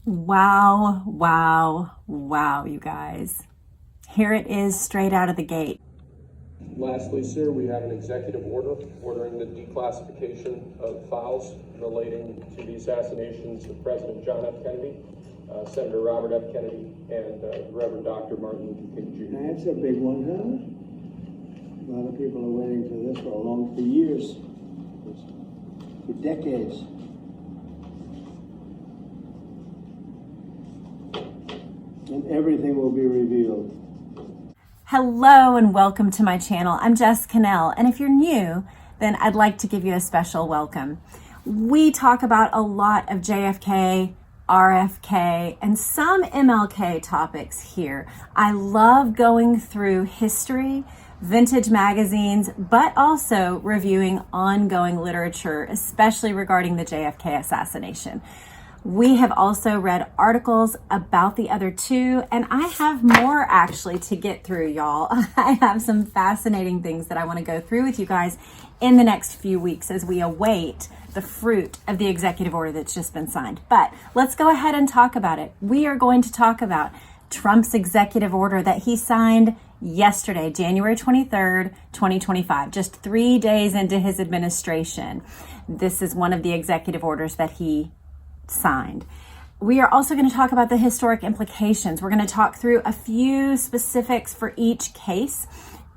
Wow, wow, wow, you guys. Here it is straight out of the gate. Lastly, sir, we have an executive order ordering the declassification of files relating to the assassinations of President John F. Kennedy, Senator Robert F. Kennedy, and Reverend Dr. Martin Luther King Jr. That's a big one, huh? A lot of people are waiting for this for years, for decades. And everything will be revealed. Hello and welcome to my channel. I'm Jess Cannell, and if you're new, then I'd like to give you a special welcome. We talk about a lot of JFK, RFK, and some MLK topics here. I love going through history, vintage magazines, but also reviewing ongoing literature, especially regarding the JFK assassination. We have also read articles about the other two, and I have more actually to get through, y'all. I have some fascinating things that I want to go through with you guys in the next few weeks as we await the fruit of the executive order that's just been signed. But let's go ahead and talk about it. We are going to talk about Trump's executive order that he signed yesterday, January 23rd, 2025, just 3 days into his administration. This is one of the executive orders that he signed. We are also going to talk about the historic implications. We're going to talk through a few specifics for each case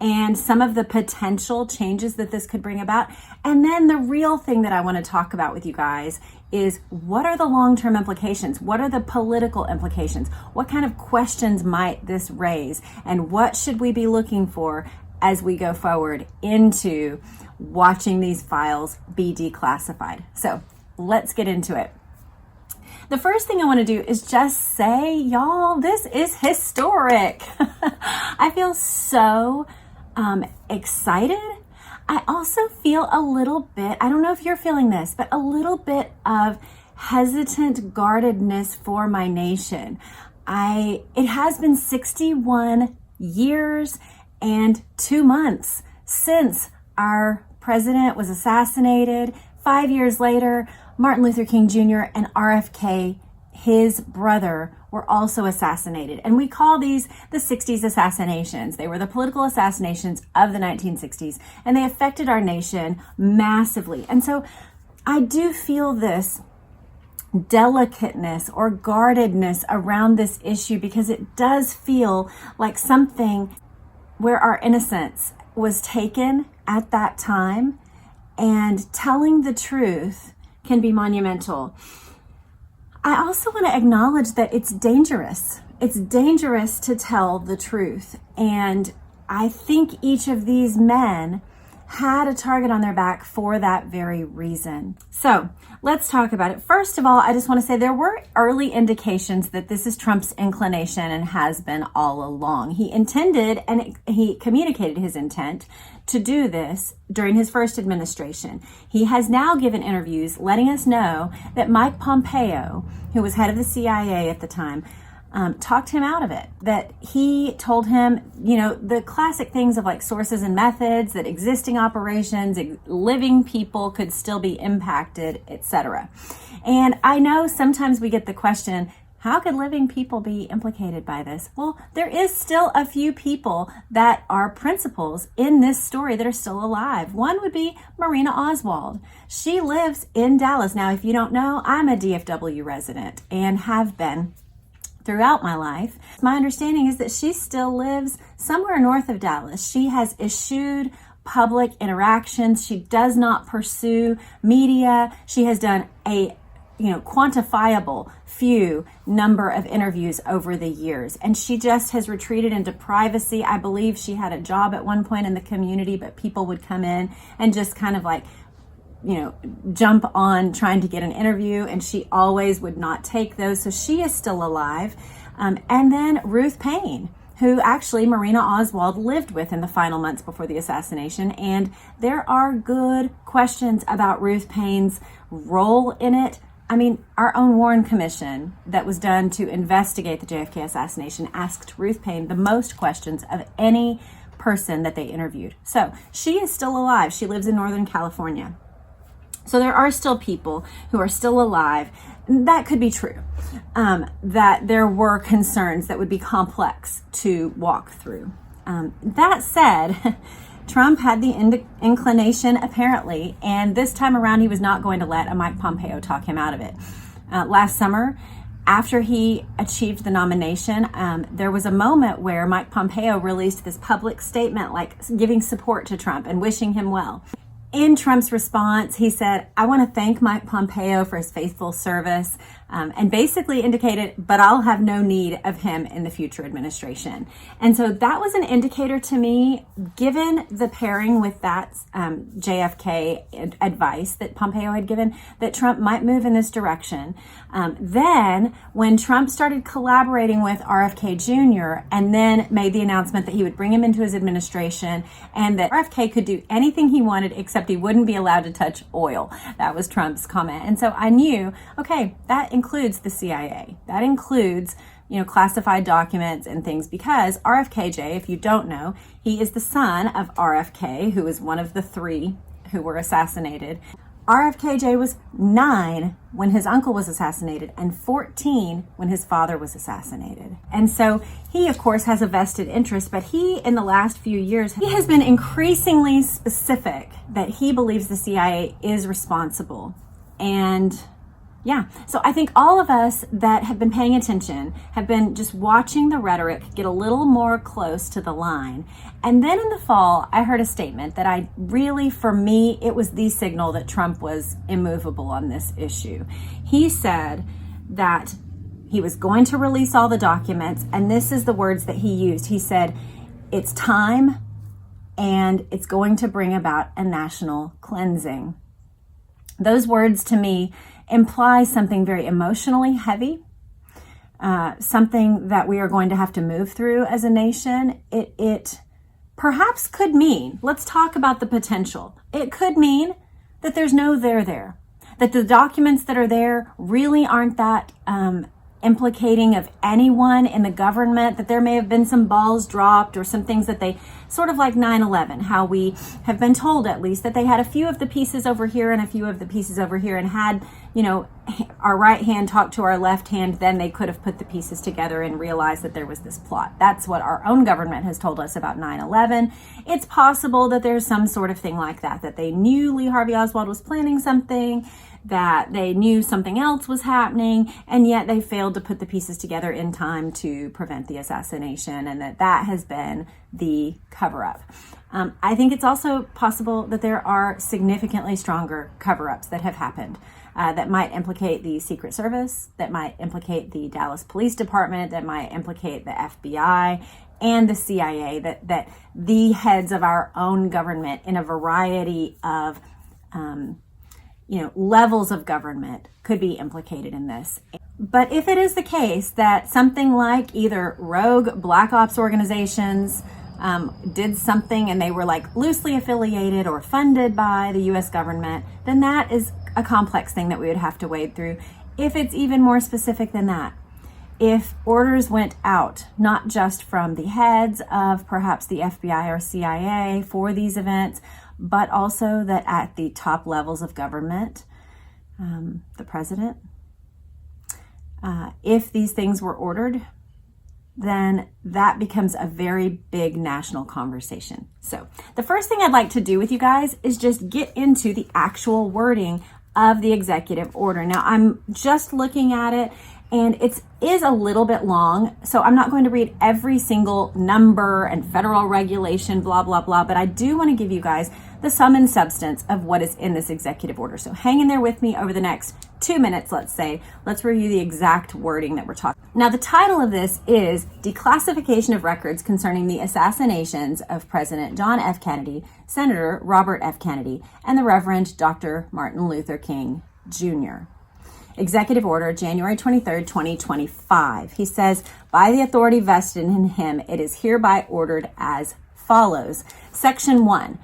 and some of the potential changes that this could bring about. And then the real thing that I want to talk about with you guys is, what are the long-term implications? What are the political implications? What kind of questions might this raise? And what should we be looking for as we go forward into watching these files be declassified? So let's get into it. The first thing I want to do is just say, y'all, this is historic. I feel so excited. I also feel a little bit, I don't know if you're feeling this, but a little bit of hesitant guardedness for my nation. It has been 61 years and 2 months since our president was assassinated. 5 years later, Martin Luther King Jr. and RFK, his brother, were also assassinated. And we call these the 60s assassinations. They were the political assassinations of the 1960s, and they affected our nation massively. And so I do feel this delicateness or guardedness around this issue, because it does feel like something where our innocence was taken at that time, and telling the truth can be monumental. I also want to acknowledge that it's dangerous. It's dangerous to tell the truth. And I think each of these men had a target on their back for that very reason. So let's talk about it. First of all, I just want to say there were early indications that this is Trump's inclination and has been all along. He intended, and he communicated his intent to do this during his first administration. He has now given interviews letting us know that Mike Pompeo, who was head of the CIA at the time, talked him out of it, that he told him, the classic things of like sources and methods, that existing operations, living people could still be impacted, etc. And I know sometimes we get the question, how could living people be implicated by this? Well, there is still a few people that are principals in this story that are still alive. One would be Marina Oswald. She lives in Dallas. Now, if you don't know, I'm a DFW resident and have been throughout my life. My understanding is that she still lives somewhere north of Dallas. She has eschewed public interactions. She does not pursue media. She has done a quantifiable few number of interviews over the years, and she just has retreated into privacy. I believe she had a job at one point in the community, but people would come in and just kind of like jump on trying to get an interview, and she always would not take those. So she is still alive. And then Ruth Paine, who actually Marina Oswald lived with in the final months before the assassination. And there are good questions about Ruth Paine's role in it. I mean, our own Warren Commission that was done to investigate the JFK assassination asked Ruth Paine the most questions of any person that they interviewed. So she is still alive. She lives in Northern California. So there are still people who are still alive. That could be true. that there were concerns that would be complex to walk through. That said, Trump had the inclination, apparently, and this time around he was not going to let a Mike Pompeo talk him out of it. Last summer, after he achieved the nomination, there was a moment where Mike Pompeo released this public statement, like giving support to Trump and wishing him well. In Trump's response, he said, "I want to thank Mike Pompeo for his faithful service," and basically indicated, but I'll have no need of him in the future administration. And so that was an indicator to me, given the pairing with that JFK advice that Pompeo had given, that Trump might move in this direction. Then when Trump started collaborating with RFK Jr. and then made the announcement that he would bring him into his administration and that RFK could do anything he wanted except he wouldn't be allowed to touch oil. That was Trump's comment. And so I knew, okay, that includes the CIA. That includes, classified documents and things, because RFKJ, if you don't know, he is the son of RFK, who is one of the 3 who were assassinated. RFKJ was 9 when his uncle was assassinated and 14 when his father was assassinated. And so he, of course, has a vested interest, but he, in the last few years, he has been increasingly specific that he believes the CIA is responsible. And so I think all of us that have been paying attention have been just watching the rhetoric get a little more close to the line. And then in the fall, I heard a statement that for me, it was the signal that Trump was immovable on this issue. He said that he was going to release all the documents, and this is the words that he used. He said, "It's time, and it's going to bring about a national cleansing." Those words to me imply something very emotionally heavy, something that we are going to have to move through as a nation. It perhaps could mean, let's talk about the potential. It could mean that there's no there, that the documents that are there really aren't that implicating of anyone in the government, that there may have been some balls dropped or some things that they, sort of like 9/11, how we have been told at least that they had a few of the pieces over here and a few of the pieces over here, and had, our right hand talk to our left hand, then they could have put the pieces together and realized that there was this plot. That's what our own government has told us about 9/11. It's possible that there's some sort of thing like that they knew Lee Harvey Oswald was planning something, that they knew something else was happening, and yet they failed to put the pieces together in time to prevent the assassination, and that has been the cover-up. I think it's also possible that there are significantly stronger cover-ups that have happened that might implicate the Secret Service, that might implicate the Dallas Police Department, that might implicate the FBI and the CIA, that the heads of our own government in a variety of levels of government could be implicated in this. But if it is the case that something like either rogue black ops organizations did something and they were like loosely affiliated or funded by the US government, then that is a complex thing that we would have to wade through. If it's even more specific than that, if orders went out, not just from the heads of perhaps the FBI or CIA for these events, but also that at the top levels of government, the president, if these things were ordered, then that becomes a very big national conversation. So the first thing I'd like to do with you guys is just get into the actual wording of the executive order. Now, I'm just looking at it, and it is a little bit long, so I'm not going to read every single number and federal regulation, blah, blah, blah, but I do want to give you guys the sum and substance of what is in this executive order. So hang in there with me over the next 2 minutes, let's say. Let's review the exact wording that we're talking. Now, the title of this is Declassification of Records Concerning the Assassinations of President John F. Kennedy, Senator Robert F. Kennedy, and the Reverend Dr. Martin Luther King, Jr. Executive Order, January 23rd, 2025. He says, by the authority vested in him, it is hereby ordered as follows. Section 1.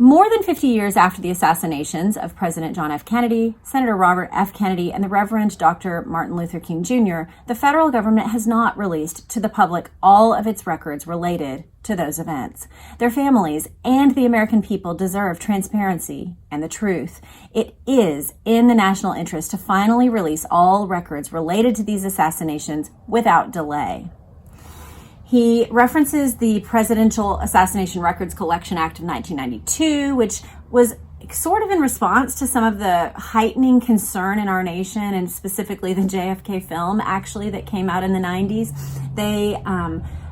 More than 50 years after the assassinations of President John F. Kennedy, Senator Robert F. Kennedy, and the Reverend Dr. Martin Luther King Jr., the federal government has not released to the public all of its records related to those events. Their families and the American people deserve transparency and the truth. It is in the national interest to finally release all records related to these assassinations without delay. He references the Presidential Assassination Records Collection Act of 1992, which was sort of in response to some of the heightening concern in our nation, and specifically the JFK film, actually, that came out in the 90s. They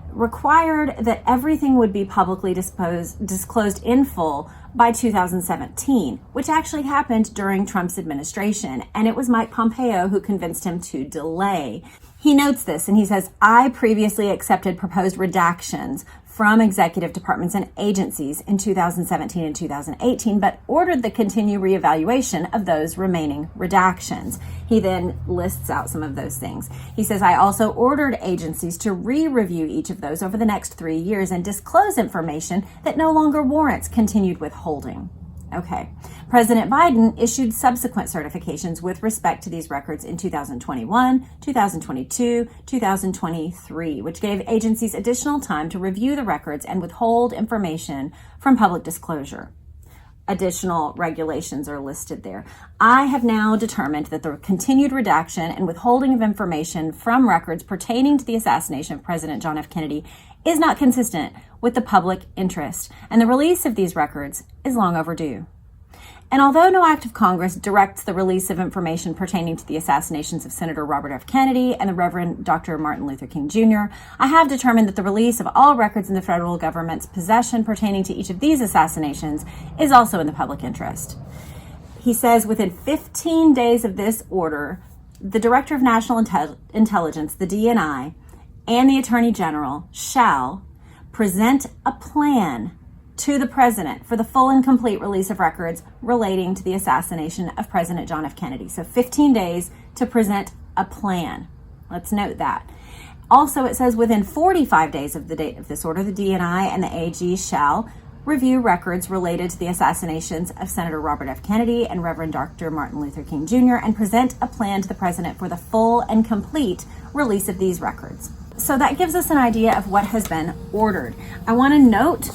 required that everything would be publicly disclosed in full by 2017, which actually happened during Trump's administration. And it was Mike Pompeo who convinced him to delay. He notes this and he says, I previously accepted proposed redactions from executive departments and agencies in 2017 and 2018, but ordered the continued reevaluation of those remaining redactions. He then lists out some of those things. He says, I also ordered agencies to re-review each of those over the next 3 years and disclose information that no longer warrants continued withholding. Okay. President Biden issued subsequent certifications with respect to these records in 2021, 2022, 2023, which gave agencies additional time to review the records and withhold information from public disclosure. Additional regulations are listed there. I have now determined that the continued redaction and withholding of information from records pertaining to the assassination of President John F. Kennedy is not consistent with the public interest, and the release of these records is long overdue. And although no act of Congress directs the release of information pertaining to the assassinations of Senator Robert F. Kennedy and the Reverend Dr. Martin Luther King Jr., I have determined that the release of all records in the federal government's possession pertaining to each of these assassinations is also in the public interest. He says within 15 days of this order, the Director of National Intelligence, the DNI, and the Attorney General shall present a plan to the President for the full and complete release of records relating to the assassination of President John F. Kennedy. So 15 days to present a plan. Let's note that. Also, it says within 45 days of the date of this order, the DNI and the AG shall review records related to the assassinations of Senator Robert F. Kennedy and Reverend Dr. Martin Luther King Jr. and present a plan to the President for the full and complete release of these records. So that gives us an idea of what has been ordered. I want to note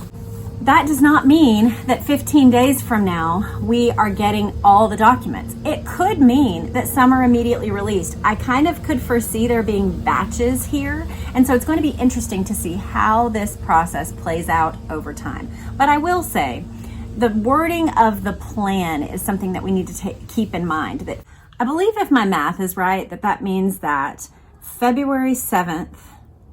that does not mean that 15 days from now we are getting all the documents. It could mean that some are immediately released. I kind of could foresee there being batches here, and so it's going to be interesting to see how this process plays out over time. But I will say the wording of the plan is something that we need to keep in mind. That I believe, if my math is right, that means that February 7th,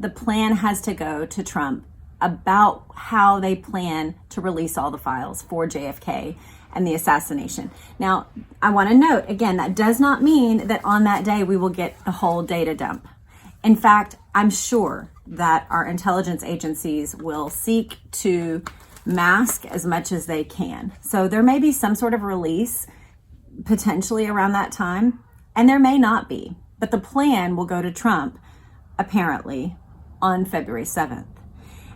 the plan has to go to Trump about how they plan to release all the files for JFK and the assassination. Now, I want to note, again, that does not mean that on that day we will get the whole data dump. In fact, I'm sure that our intelligence agencies will seek to mask as much as they can. So there may be some sort of release potentially around that time, and there may not be. But the plan will go to Trump, apparently, on February 7th.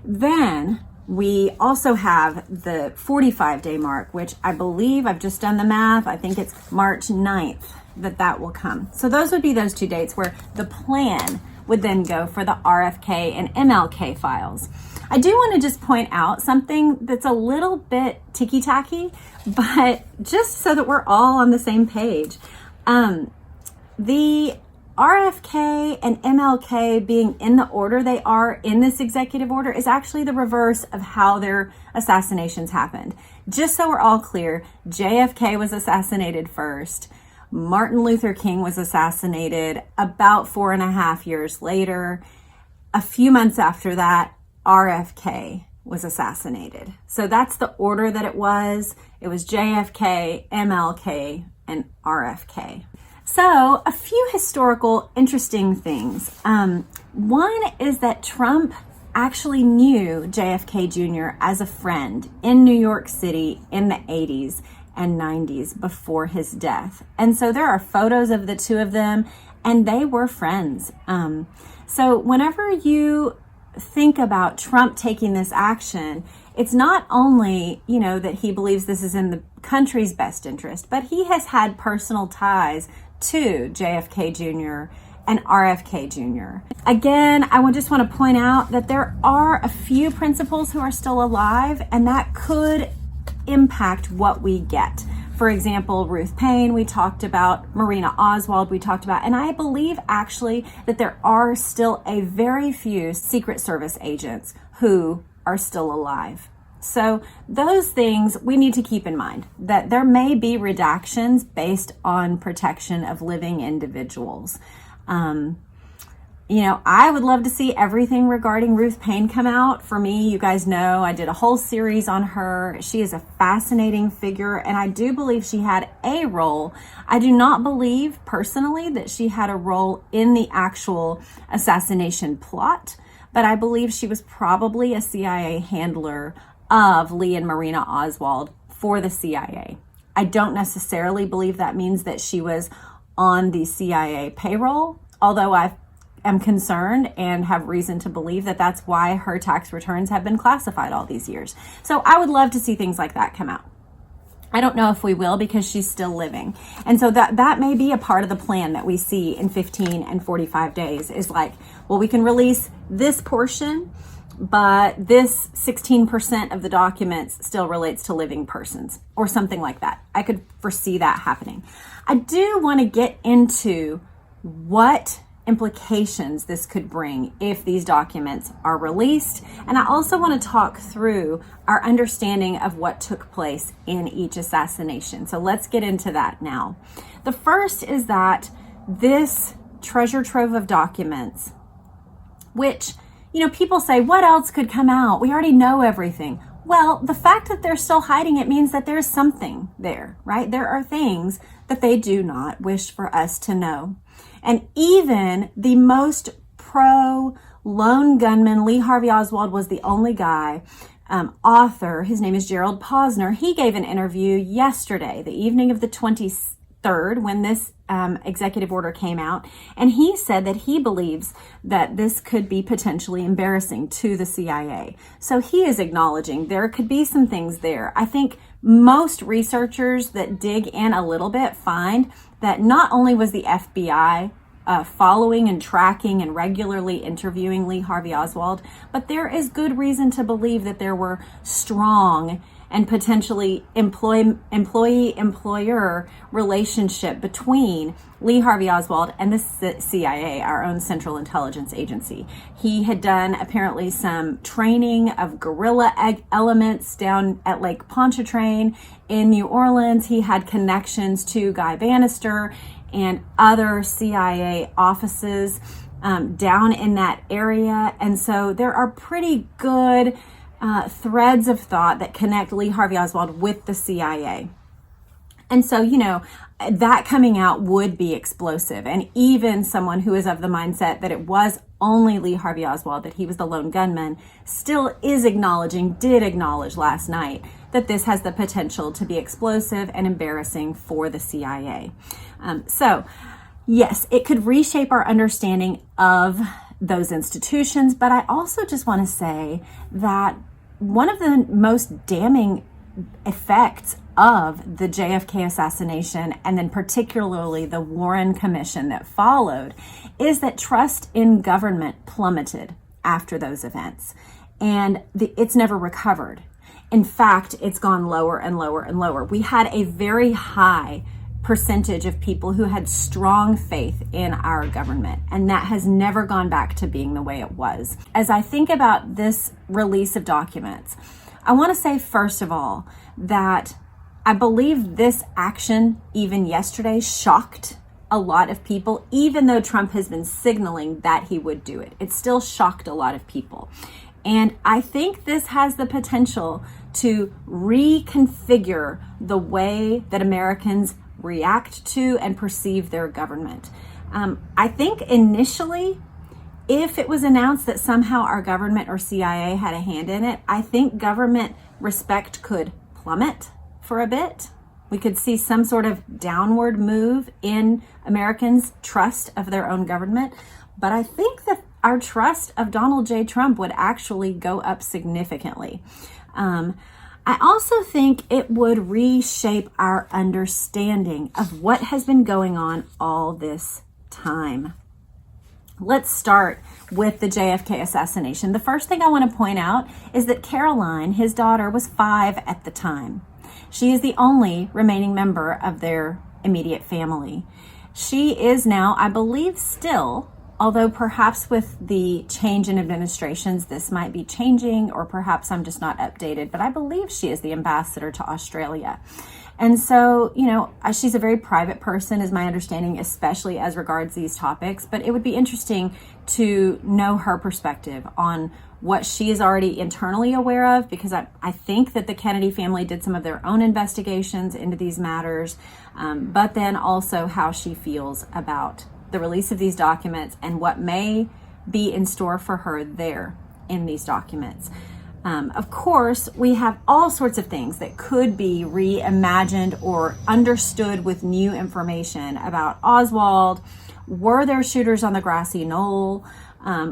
Then we also have the 45-day mark, which I believe, I've just done the math, I think it's March 9th that will come. So those would be those two dates where the plan would then go for the RFK and MLK files. I do want to just point out something that's a little bit ticky-tacky, but just so that we're all on the same page. The RFK and MLK being in the order they are in this executive order is actually the reverse of how their assassinations happened. Just so we're all clear, JFK was assassinated first. Martin Luther King was assassinated about 4.5 years later. A few months after that, RFK was assassinated. So that's the order that it was. It was JFK, MLK, and RFK. So a few historical interesting things. One is that Trump actually knew JFK Jr. as a friend in New York City in the 80s and 90s before his death. And so there are photos of the two of them, and they were friends. So whenever you think about Trump taking this action, it's not only, that he believes this is in the country's best interest, but he has had personal ties to JFK Jr. and RFK Jr. Again, I just want to point out that there are a few principals who are still alive, and that could impact what we get. For example, Ruth Paine, we talked about, Marina Oswald, we talked about, and I believe actually that there are still a very few Secret Service agents who are still alive. So those things we need to keep in mind, that there may be redactions based on protection of living individuals. I would love to see everything regarding Ruth Paine come out. For me, you guys know I did a whole series on her. She is a fascinating figure, and I do believe she had a role. I do not believe personally that she had a role in the actual assassination plot, but I believe she was probably a CIA handler of Lee and Marina Oswald for the CIA. I don't necessarily believe that means that she was on the CIA payroll, although I am concerned and have reason to believe that that's why her tax returns have been classified all these years. So I would love to see things like that come out. I don't know if we will, because she's still living. And so that may be a part of the plan that we see in 15 and 45 days is like, well, we can release this portion, but this 16% of the documents still relates to living persons or something like that. I could foresee that happening. I do want to get into what implications this could bring if these documents are released. And I also want to talk through our understanding of what took place in each assassination. So let's get into that now. The first is that this treasure trove of documents, which, people say, what else could come out? We already know everything. Well, the fact that they're still hiding it means that there's something there, right? There are things that they do not wish for us to know. And even the most pro lone gunman, Lee Harvey Oswald, was the only guy, author, his name is Gerald Posner. He gave an interview yesterday, the evening of the 23rd, when this executive order came out. And he said that he believes that this could be potentially embarrassing to the CIA. So he is acknowledging there could be some things there. I think most researchers that dig in a little bit find that not only was the FBI following and tracking and regularly interviewing Lee Harvey Oswald, but there is good reason to believe that there were strong and potentially employee-employer relationship between Lee Harvey Oswald and the CIA, our own Central Intelligence Agency. He had done apparently some training of guerrilla elements down at Lake Pontchartrain in New Orleans. He had connections to Guy Bannister and other CIA offices down in that area. And so there are pretty good threads of thought that connect Lee Harvey Oswald with the CIA. And so, that coming out would be explosive. And even someone who is of the mindset that it was only Lee Harvey Oswald, that he was the lone gunman, did acknowledge last night that this has the potential to be explosive and embarrassing for the CIA. So, yes, it could reshape our understanding of those institutions, but I also just want to say that one of the most damning effects of the JFK assassination, and then particularly the Warren Commission that followed, is that trust in government plummeted after those events, and it's never recovered. In fact, it's gone lower and lower and lower. We had a very high percentage of people who had strong faith in our government, and that has never gone back to being the way it was. As I think about this release of documents, I want to say, first of all, that I believe this action, even yesterday, shocked a lot of people, even though Trump has been signaling that he would do it. It still shocked a lot of people. And I think this has the potential to reconfigure the way that Americans react to and perceive their government. I think initially, if it was announced that somehow our government or CIA had a hand in it, I think government respect could plummet for a bit. We could see some sort of downward move in Americans' trust of their own government. But I think that our trust of Donald J. Trump would actually go up significantly. I also think it would reshape our understanding of what has been going on all this time. Let's start with the JFK assassination. The first thing I want to point out is that Caroline, his daughter, was 5 at the time. She is the only remaining member of their immediate family. She is now, I believe, still, although perhaps with the change in administrations, this might be changing, or perhaps I'm just not updated, but I believe she is the ambassador to Australia. And so, she's a very private person, is my understanding, especially as regards these topics, but it would be interesting to know her perspective on what she is already internally aware of, because I think that the Kennedy family did some of their own investigations into these matters, but then also how she feels about the release of these documents and what may be in store for her there in these documents. Of course, we have all sorts of things that could be reimagined or understood with new information about Oswald. Were there shooters on the grassy knoll?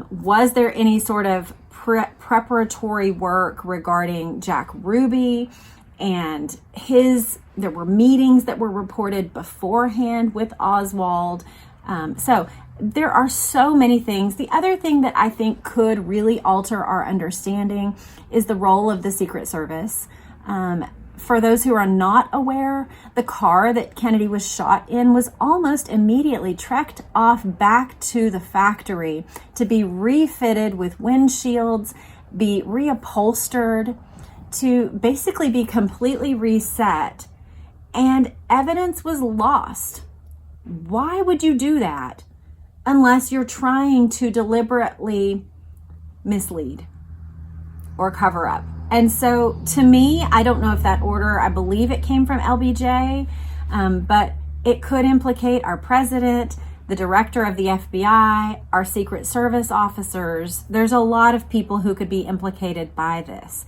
Was there any sort of preparatory work regarding Jack Ruby and there were meetings that were reported beforehand with Oswald. So there are so many things. The other thing that I think could really alter our understanding is the role of the Secret Service. For those who are not aware, the car that Kennedy was shot in was almost immediately trekked off back to the factory to be refitted with windshields, be reupholstered, to basically be completely reset, and evidence was lost. Why would you do that unless you're trying to deliberately mislead or cover up? And so to me, I don't know if that order, I believe it came from LBJ, but it could implicate our president, the director of the FBI, our Secret Service officers. There's a lot of people who could be implicated by this.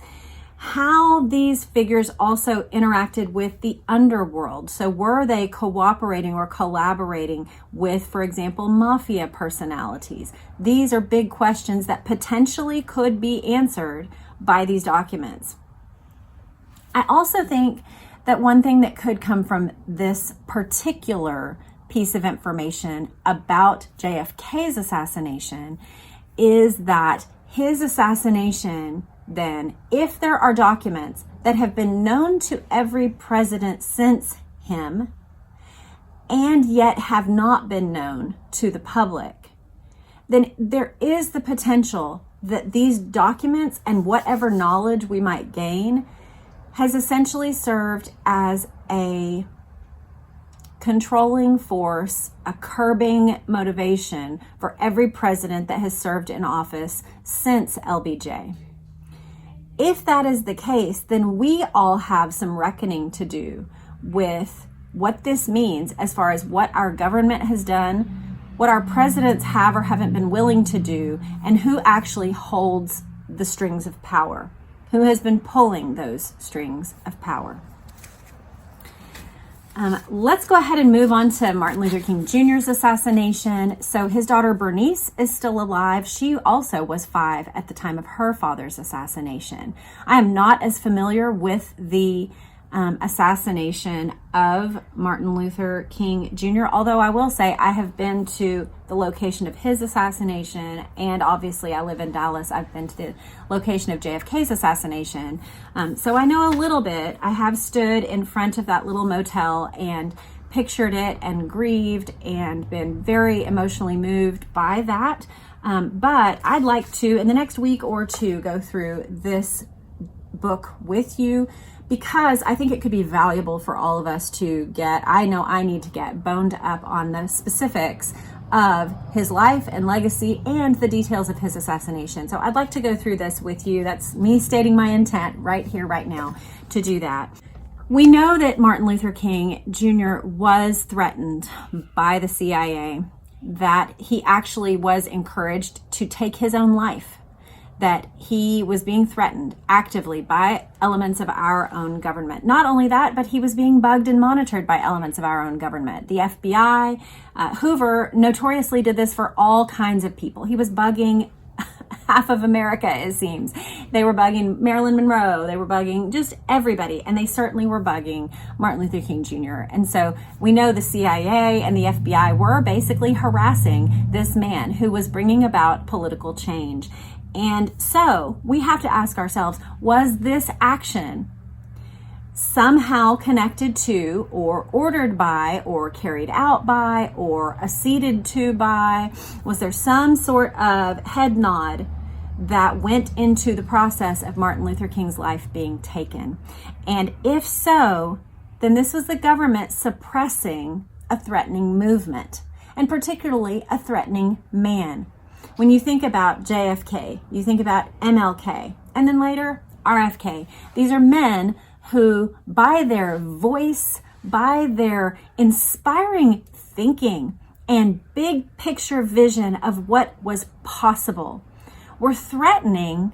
How these figures also interacted with the underworld. So were they cooperating or collaborating with, for example, mafia personalities? These are big questions that potentially could be answered by these documents. I also think that one thing that could come from this particular piece of information about JFK's assassination is that his assassination, then, if there are documents that have been known to every president since him and yet have not been known to the public, then there is the potential that these documents and whatever knowledge we might gain has essentially served as a controlling force, a curbing motivation for every president that has served in office since LBJ. If that is the case, then we all have some reckoning to do with what this means as far as what our government has done, what our presidents have or haven't been willing to do, and who actually holds the strings of power, who has been pulling those strings of power. Let's go ahead and move on to Martin Luther King Jr.'s assassination. So his daughter Bernice is still alive. She also was 5 at the time of her father's assassination. I am not as familiar with the assassination of Martin Luther King Jr., although I will say I have been to the location of his assassination, and obviously I live in Dallas. I've been to the location of JFK's assassination. So I know a little bit. I have stood in front of that little motel and pictured it and grieved and been very emotionally moved by that. But I'd like to, in the next week or two, go through this book with you, because I think it could be valuable for all of us to get, I know I need to get boned up on the specifics of his life and legacy and the details of his assassination. So I'd like to go through this with you. That's me stating my intent right here, right now, to do that. We know that Martin Luther King Jr. was threatened by the CIA, that he actually was encouraged to take his own life, that he was being threatened actively by elements of our own government. Not only that, but he was being bugged and monitored by elements of our own government. The FBI, Hoover notoriously did this for all kinds of people. He was bugging half of America, it seems. They were bugging Marilyn Monroe. They were bugging just everybody. And they certainly were bugging Martin Luther King Jr. And so we know the CIA and the FBI were basically harassing this man who was bringing about political change. And so we have to ask ourselves, was this action somehow connected to or ordered by or carried out by or acceded to by? Was there some sort of head nod that went into the process of Martin Luther King's life being taken? And if so, then this was the government suppressing a threatening movement, and particularly a threatening man. When you think about JFK, you think about MLK, and then later RFK. These are men who, by their voice, by their inspiring thinking and big picture vision of what was possible, were threatening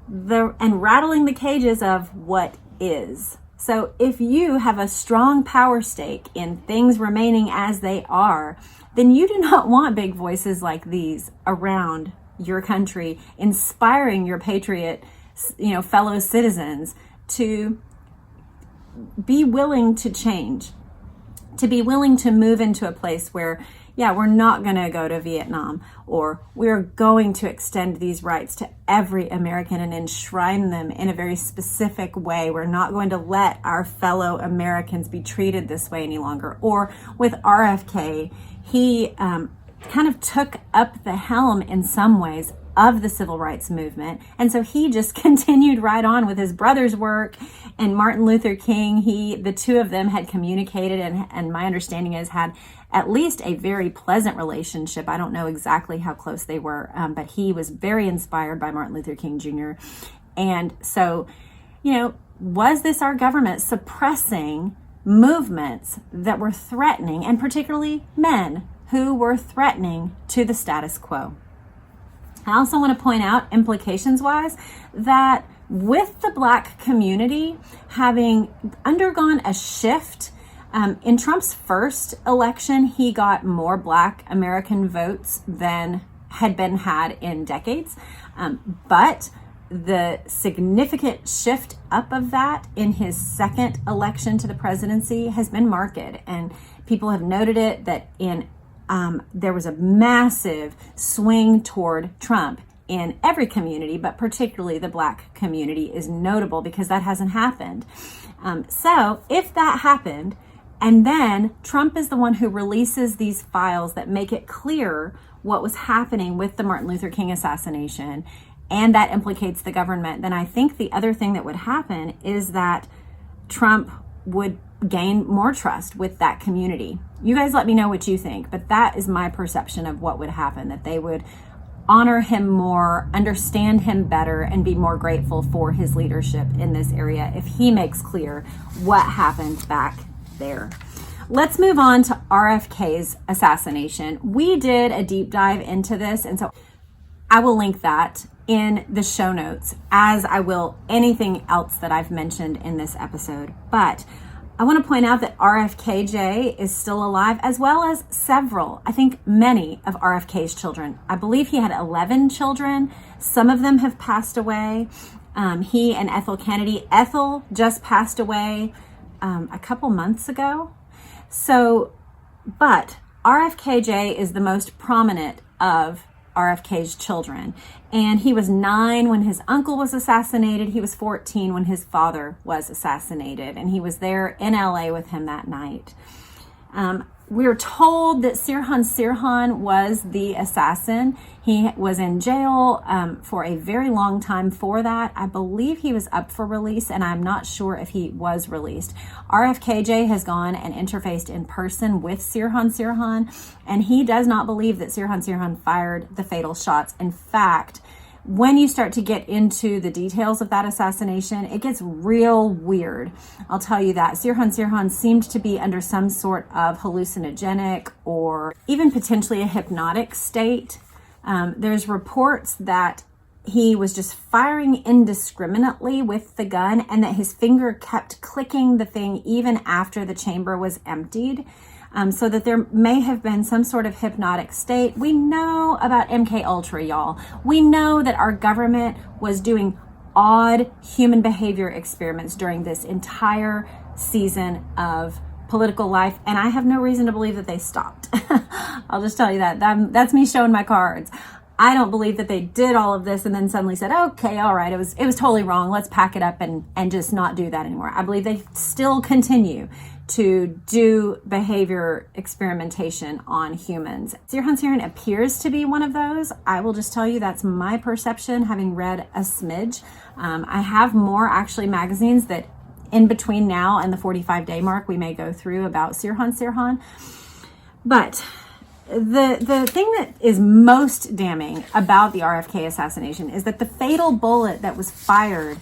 and rattling the cages of what is. So if you have a strong power stake in things remaining as they are, then you do not want big voices like these around your country, inspiring your patriot, fellow citizens to be willing to change, to be willing to move into a place where, we're not going to go to Vietnam, or we're going to extend these rights to every American and enshrine them in a very specific way. We're not going to let our fellow Americans be treated this way any longer. Or with RFK, he kind of took up the helm in some ways of the civil rights movement. And so he just continued right on with his brother's work. And Martin Luther King, the two of them had communicated, and my understanding is had at least a very pleasant relationship. I don't know exactly how close they were, but he was very inspired by Martin Luther King Jr. And so, was this our government suppressing movements that were threatening, and particularly men who were threatening to the status quo? I also want to point out, implications-wise, that with the Black community having undergone a shift, in Trump's first election, he got more Black American votes than had been had in decades. But the significant shift up of that in his second election to the presidency has been marked. And people have noted it, that there was a massive swing toward Trump in every community, but particularly the Black community is notable because that hasn't happened. So if that happened, and then Trump is the one who releases these files that make it clear what was happening with the Martin Luther King assassination, and that implicates the government, then I think the other thing that would happen is that Trump would gain more trust with that community. You guys let me know what you think, but that is my perception of what would happen, that they would honor him more, understand him better, and be more grateful for his leadership in this area if he makes clear what happened back there. Let's move on to RFK's assassination. We did a deep dive into this, and so I will link that in the show notes, as I will anything else that I've mentioned in this episode. But I want to point out that RFKJ is still alive, as well as several, I think many of RFK's children. I believe he had 11 children. Some of them have passed away. He and Ethel Kennedy. Ethel just passed away a couple months ago. So, but RFKJ is the most prominent of RFK's children. And he was 9 when his uncle was assassinated. He was 14 when his father was assassinated. And he was there in LA with him that night. We were told that Sirhan was the assassin. He was in jail for a very long time for that. I believe he was up for release, and I'm not sure if he was released. RFKJ has gone and interfaced in person with Sirhan, and he does not believe that Sirhan fired the fatal shots. In fact, when you start to get into the details of that assassination, it gets real weird. I'll tell you that. Sirhan seemed to be under some sort of hallucinogenic or even potentially a hypnotic state. There's reports that he was just firing indiscriminately with the gun, and that his finger kept clicking the thing even after the chamber was emptied. so that there may have been some sort of hypnotic state. We know about MK Ultra, y'all. We know that our government was doing odd human behavior experiments during this entire season of political life, and I have no reason to believe that they stopped. I'll just tell you that's me showing my cards. I don't believe that they did all of this and then suddenly said, okay, all right, it was totally wrong. Let's pack it up and just not do that anymore. I believe they still continue to do behavior experimentation on humans. Sirhan appears to be one of those. I will just tell you that's my perception, having read a smidge. I have more actually magazines that in between now and the 45-day mark we may go through about Sirhan. But the thing that is most damning about the RFK assassination is that the fatal bullet that was fired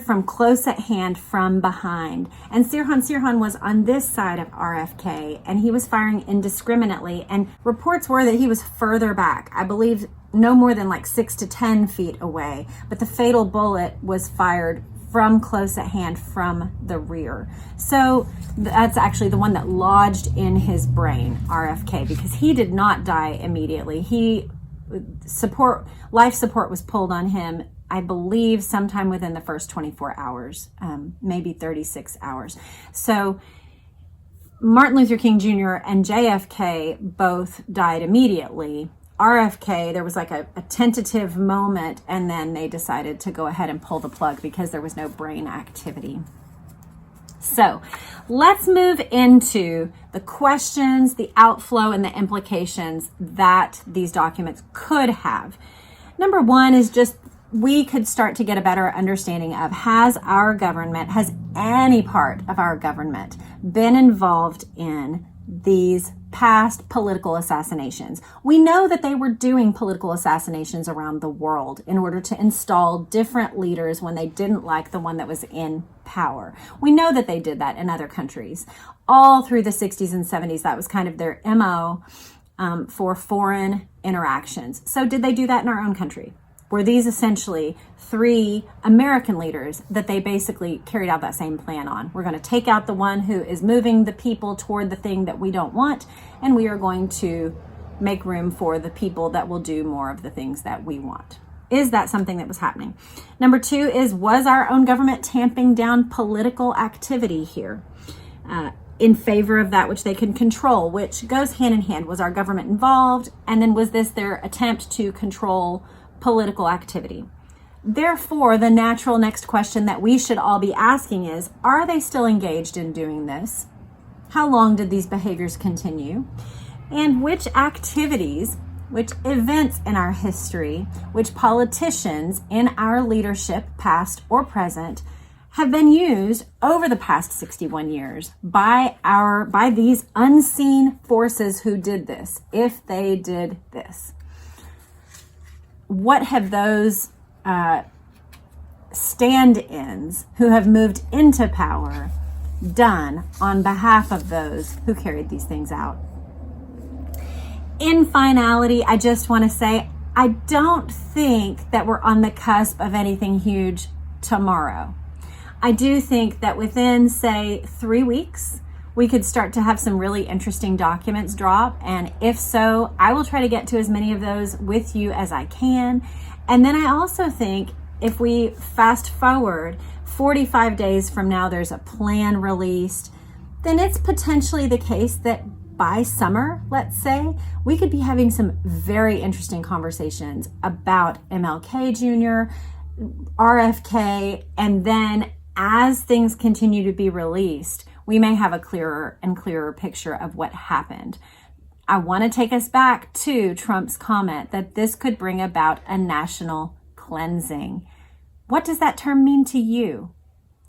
from close at hand from behind. And Sirhan was on this side of RFK, and he was firing indiscriminately. And reports were that he was further back, I believe no more than like 6 to 10 feet away. But the fatal bullet was fired from close at hand from the rear. So that's actually the one that lodged in his brain, RFK, because he did not die immediately. Life support was pulled on him, I believe, sometime within the first 24 hours, maybe 36 hours. So Martin Luther King Jr. and JFK both died immediately. RFK, there was like a tentative moment, and then they decided to go ahead and pull the plug because there was no brain activity. So let's move into the questions, the outflow, and the implications that these documents could have. Number one is just we could start to get a better understanding of has any part of our government been involved in these past political assassinations. We know that they were doing political assassinations around the world in order to install different leaders when they didn't like the one that was in power. We know that they did that in other countries. All through the 60s and 70s, that was kind of their MO for foreign interactions. So did they do that in our own country? Were these essentially 3 American leaders that they basically carried out that same plan on? We're going to take out the one who is moving the people toward the thing that we don't want, and we are going to make room for the people that will do more of the things that we want. Is that something that was happening? Number 2 is, was our own government tamping down political activity here in favor of that which they can control, which goes hand in hand? Was our government involved? And then was this their attempt to control political activity? Therefore, the natural next question that we should all be asking is, are they still engaged in doing this? How long did these behaviors continue? And which activities, which events in our history, which politicians in our leadership, past or present, have been used over the past 61 years by these unseen forces who did this, if they did this? What have those stand-ins who have moved into power done on behalf of those who carried these things out? In finality, I just want to say, I don't think that we're on the cusp of anything huge tomorrow. I do think that within, say, 3 weeks, we could start to have some really interesting documents drop. And if so, I will try to get to as many of those with you as I can. And then I also think if we fast forward 45 days from now, there's a plan released, then it's potentially the case that by summer, let's say, we could be having some very interesting conversations about MLK Jr., RFK, and then as things continue to be released, we may have a clearer and clearer picture of what happened. I want to take us back to Trump's comment that this could bring about a national cleansing. What does that term mean to you?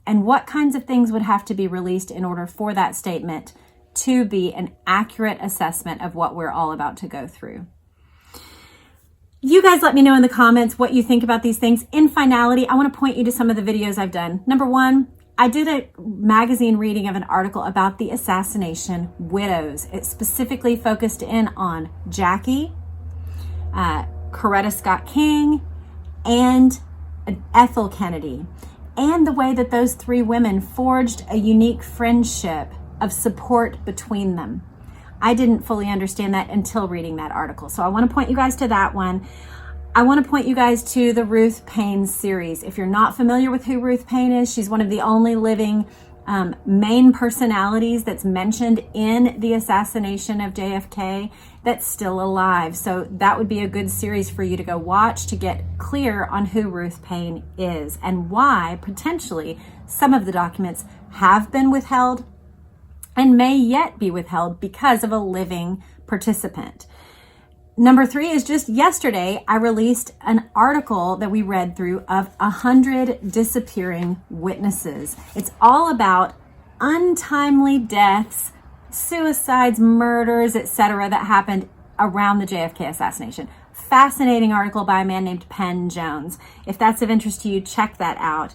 And what kinds of things would have to be released in order for that statement to be an accurate assessment of what we're all about to go through? You guys let me know in the comments what you think about these things. In finality, I want to point you to some of the videos I've done. Number 1, I did a magazine reading of an article about the assassination widows. It specifically focused in on Jackie, Coretta Scott King, and Ethel Kennedy, and the way that those 3 women forged a unique friendship of support between them. I didn't fully understand that until reading that article. So I want to point you guys to that one. I want to point you guys to the Ruth Paine series. If you're not familiar with who Ruth Paine is, she's one of the only living main personalities that's mentioned in the assassination of JFK that's still alive. So that would be a good series for you to go watch to get clear on who Ruth Paine is and why potentially some of the documents have been withheld and may yet be withheld because of a living participant. Number 3 is just yesterday, I released an article that we read through of 100 disappearing witnesses. It's all about untimely deaths, suicides, murders, etc. that happened around the JFK assassination. Fascinating article by a man named Penn Jones. If that's of interest to you, check that out.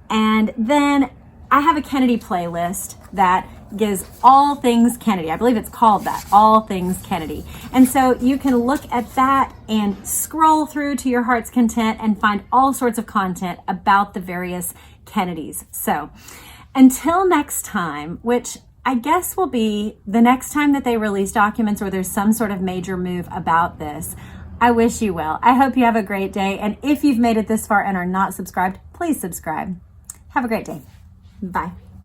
And then I have a Kennedy playlist that gives all things Kennedy. I believe it's called that, All Things Kennedy. And so you can look at that and scroll through to your heart's content and find all sorts of content about the various Kennedys. So until next time, which I guess will be the next time that they release documents or there's some sort of major move about this, I wish you well. I hope you have a great day. And if you've made it this far and are not subscribed, please subscribe. Have a great day. Bye.